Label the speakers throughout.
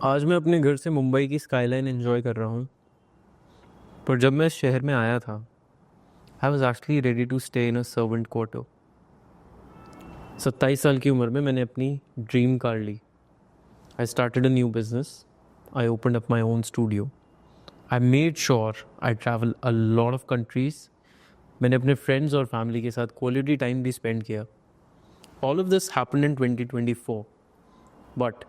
Speaker 1: आज मैं अपने घर से मुंबई की स्काईलाइन एंजॉय कर रहा हूँ। पर जब मैं इस शहर में आया था, I was actually ready to stay in a servant quarter. 27 साल की उम्र में मैंने अपनी ड्रीम कार ली। I started a new business. I opened up my own studio. I made sure I travel a lot of countries. मैंने अपने friends और फैमिली के साथ क्वालिटी टाइम भी स्पेंड किया। All of this happened in 2024, but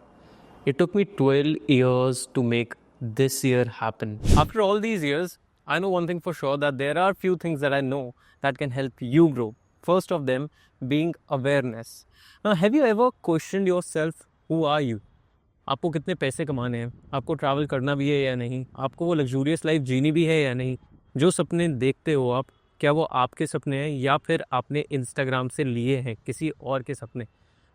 Speaker 1: it took me 12 years to make this year happen. After all these years, I know one thing for sure, that there are few things that I know that can help you grow. First of them being awareness. Now, have you ever questioned yourself, who are you? आपको कितने पैसे कमाने हैं, आपको travel करना भी है या नहीं, आपको वो लग्जूरियस लाइफ जीनी भी है या नहीं, जो सपने देखते हो आप, क्या वो आपके सपने हैं या फिर आपने इंस्टाग्राम से लिए हैं किसी और के सपने?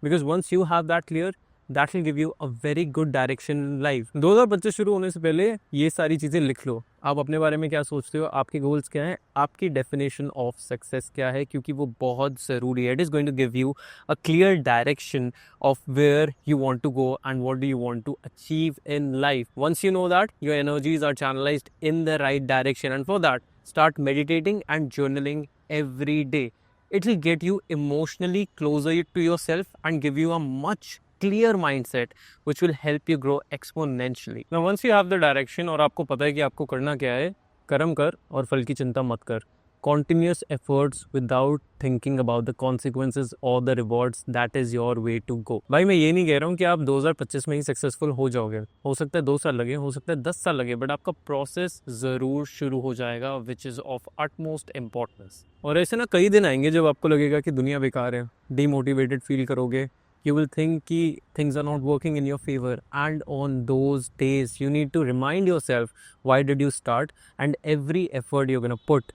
Speaker 1: Because once you have that clear, that will give you a very good direction in life. 2025 शुरू होने से पहले ये सारी चीज़ें लिख लो। आप अपने बारे में क्या सोचते हो, आपके गोल्स क्या हैं, आपकी डेफिनेशन ऑफ सक्सेस क्या है, क्योंकि वो बहुत ज़रूरी है। It is going to give you a clear direction of where you want to go and what do you want to achieve in life. Once you know that, your energies are channelized in the right direction, and for that, start meditating and journaling every day. It will get you emotionally closer to yourself and give you a much clear mindset which will help you grow exponentially. Now once you have the direction और आपको पता है कि आपको करना क्या है, कर्म कर और फल की चिंता मत कर। Continuous efforts without thinking about the consequences or the rewards, that is your way to go. भाई मैं ये नहीं कह रहा हूँ कि आप 2025 में ही सक्सेसफुल हो जाओगे। हो सकता है 2 साल लगे, हो सकता है 10 साल लगे, बट आपका प्रोसेस ज़रूर शुरू हो जाएगा, which is of utmost importance. और ऐसे ना कई दिन आएंगे जब आपको लगेगा कि दुनिया बेकार है, डीमोटिवेटेड फील करोगे, you will think कि things are not working in your favor, and on those days you need to remind yourself why did you start, and every effort you're gonna put,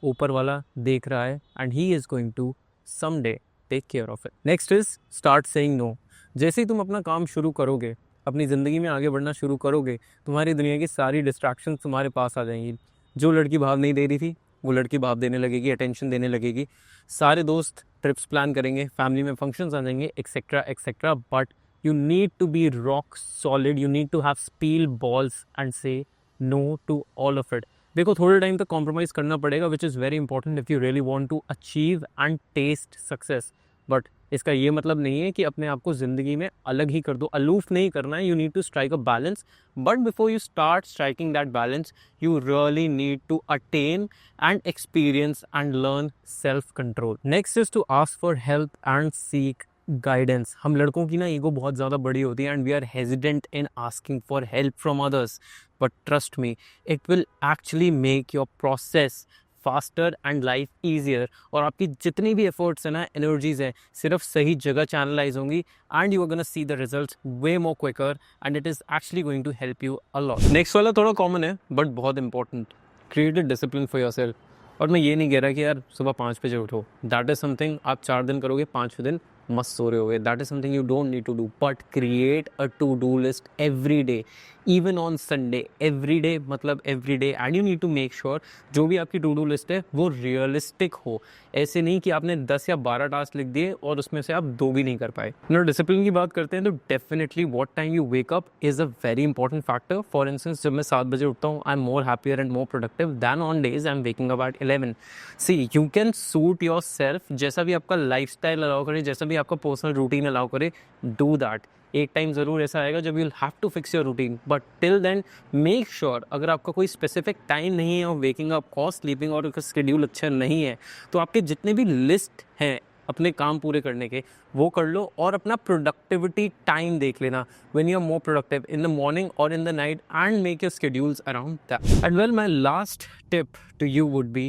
Speaker 1: ऊपर वाला देख रहा है and he is going to someday take care of it. Next is start saying no. जैसे ही तुम अपना काम शुरू करोगे, अपनी ज़िंदगी में आगे बढ़ना शुरू करोगे, तुम्हारी दुनिया की सारी डिस्ट्रैक्शंस तुम्हारे पास आ जाएंगी। जो लड़की भाव नहीं दे रही थी, वो लड़की भाव देने लगेगी, अटेंशन देने लगेगी। सारे दोस्त ट्रिप्स प्लान करेंगे, फैमिली में फंक्शंस आ जाएंगे, etcetera etcetera. But you need to be rock solid. You need to have steel balls and say no to all of it. देखो थोड़े टाइम तक कॉम्प्रोमाइज़ करना पड़ेगा, which is very important if you really want to achieve and taste success. But इसका ये मतलब नहीं है कि अपने आप को ज़िंदगी में अलग ही कर दो, अलूफ नहीं करना है। You need to strike a balance, but before you start striking that balance, you really need to attain and experience and learn self-control. Next is to ask for help and seek guidance. हम लड़कों की ना ego बहुत ज़्यादा बड़ी होती है, and we are hesitant in asking for help from others. But trust me, it will actually make your process faster and life easier. और आपकी जितनी भी एफर्ट्स है ना, एनर्जीज है, सिर्फ सही जगह चैनलाइज होंगी, and you are gonna see the results way more quicker, and it is actually going to help you a lot. Next वाला थोड़ा कॉमन है बट बहुत important, create a discipline for yourself. और मैं ये नहीं कह रहा कि यार सुबह 5 बजे उठो, दैट इज़ समथिंग आप 4 दिन करोगे, 5वें दिन मस्त सो रहे होगे, that is something you don't need to do. But create a to do list every day, even on Sunday, every day मतलब every day. And you need to make sure जो भी आपकी टू डू लिस्ट है वो realistic हो। ऐसे नहीं कि आपने 10 या 12 टास्क लिख दिए और उसमें से आप 2 भी नहीं कर पाए। डिसिप्लिन की बात करते हैं तो definitely what time you wake up is a very important factor. For instance जब मैं 7 बजे उठता हूँ, I am more happier and more productive than on days I am waking up at 11। See you can suit your self, जैसा भी आपका life style allow करे, जैसा भी आपका पर्सनल रूटीन अलाउ करे, डू दैट। एक टाइम ज़रूर ऐसा आएगा जब you'll have to fix your routine, but till then make sure अगर आपका कोई स्पेसिफिक टाइम नहीं है और वेकिंग अप और स्लीपिंग और स्केड्यूल अच्छा नहीं है, तो आपके जितने भी लिस्ट हैं अपने काम पूरे करने के, वो कर लो और अपना प्रोडक्टिविटी टाइम देख लेना, when you are more productive in the morning or in the night, and make your schedules around that. And well, my last tip to you would be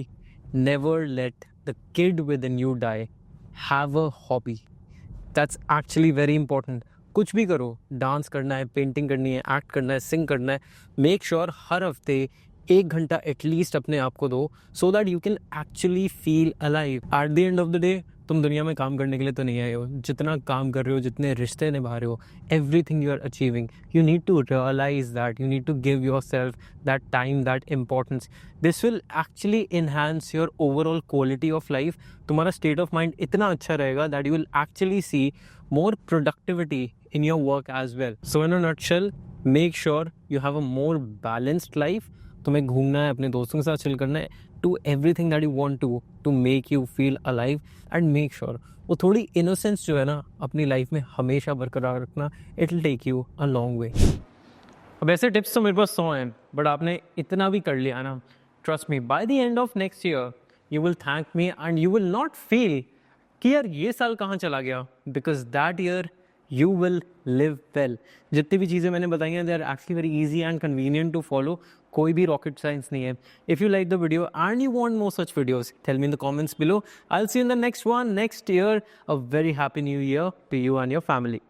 Speaker 1: never let the kid within you die. Have a hobby. That's actually very important. कुछ भी करो, dance करना है, painting करनी है, act करना है, सिंग करना है, मेक श्योर हर हफ्ते 1 घंटा एटलीस्ट अपने आप को दो, so that you can actually feel alive. At the end of the day तुम दुनिया में काम करने के लिए तो नहीं आए हो। जितना काम कर रहे हो, जितने रिश्ते निभा रहे हो, everything you are achieving, you need to realise that, you need to give yourself that time, that importance. This will actually enhance your overall quality of life. तुम्हारा स्टेट ऑफ माइंड इतना अच्छा रहेगा that you will actually see more productivity in your work as well. So in a nutshell, make sure you have a more balanced life. तुम्हें घूमना है, अपने दोस्तों के साथ चिल करना है. Do everything that you want to make you feel alive. And make sure वो थोड़ी इनोसेंस जो है ना अपनी लाइफ में हमेशा बरकरार रखना. It will take you a long way. अब ऐसे टिप्स तो मेरे पास 100 हैं, बट आपने इतना भी कर लिया ना, trust me, by the end of next year you will thank me and you will not feel कि यार ये साल कहाँ चला गया, because that year you will live well. जितनी भी चीज़ें मैंने बताई हैं they are actually very easy and convenient to follow. कोई भी रॉकेट साइंस नहीं है. If you like the video and you want more such videos, tell me in the comments below. I will see you in the next one next year. A very happy new year to you and your family.